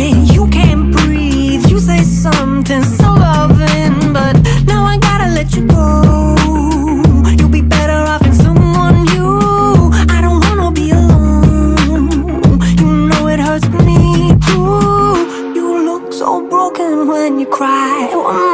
breathing, you can't breathe. You say something so loving, but now I gotta let you go. You'll be better off in someone new. I don't wanna be alone. You know it hurts me too. You look so broken when you cry.